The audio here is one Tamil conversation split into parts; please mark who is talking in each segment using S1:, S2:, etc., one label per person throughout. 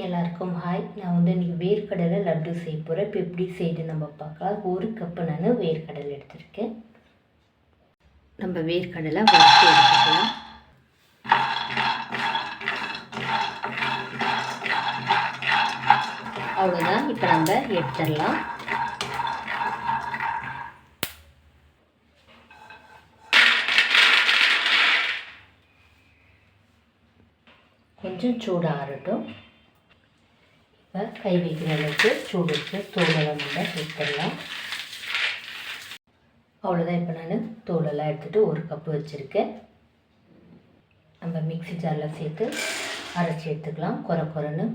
S1: எல்லாருக்கும் ஹாய். நான் வந்து இன்றைக்கி வேர்க்கடலை லட்டு செய்ய போகிறேன். இப்போ எப்படி செய்து நம்ம பார்க்கலாம். 1 கப்பு நான் வேர்க்கடலை எடுத்திருக்கேன். நம்ம வேர்க்கடலை வறுத்து எடுத்துக்கலாம். அவ்வளோதான். இப்போ நம்ம எடுத்துடலாம். கொஞ்சம் சூடாகட்டும். இப்போ கை வைக்கிற அளவுக்கு சூடு வச்சு தோலெல்லாம் நம்ம எடுத்துடலாம். அவ்வளோதான். இப்போ நான் தோலெல்லாம் எடுத்துகிட்டு 1 கப்பு வச்சுருக்கேன். நம்ம மிக்ஸி ஜாரில் சேர்த்து அரைச்சி எடுத்துக்கலாம் குறைன்னு.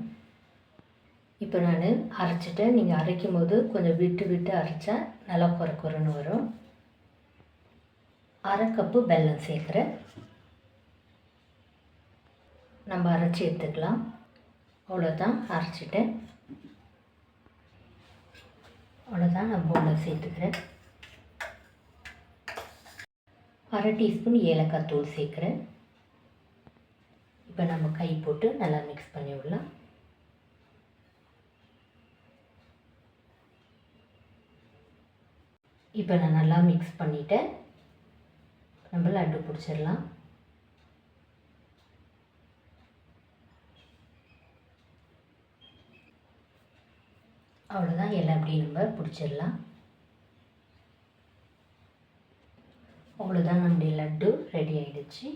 S1: இப்போ நான் அரைச்சிட்டேன். நீங்கள் அரைக்கும் போது கொஞ்சம் விட்டு விட்டு அரைச்சா நல்லா குறைன்னு வரும். 1/2 கப்பு வெல்லம் சேர்க்குறேன். நம்ம அரைச்சி எடுத்துக்கலாம். அவ்வளோதான், அரைச்சிட்டேன். அவ்வளோதான், நான் பவுலில் சேர்த்துக்கிறேன். 1/2 டீஸ்பூன் ஏலக்காய் தூள் சேர்க்குறேன். இப்போ நம்ம கை போட்டு நல்லா மிக்ஸ் பண்ணி விடலாம். இப்போ நான் நல்லா மிக்ஸ் பண்ணிவிட்டேன். நம்ம லட்டு பிடிச்சிடலாம். அவ்வளோதான், எல்லாம் அப்படியே நம்ம பிடிச்சிடலாம். அவ்வளோதான், நம்முடைய லட்டு ரெடி ஆகிடுச்சு.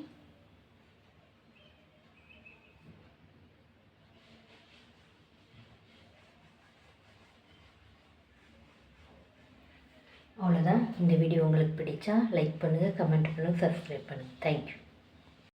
S1: அவ்வளோதான். இந்த வீடியோ உங்களுக்கு பிடிச்சா லைக் பண்ணுங்கள், கமெண்ட் பண்ணுங்கள், சப்ஸ்கிரைப் பண்ணுங்கள். தேங்க்யூ.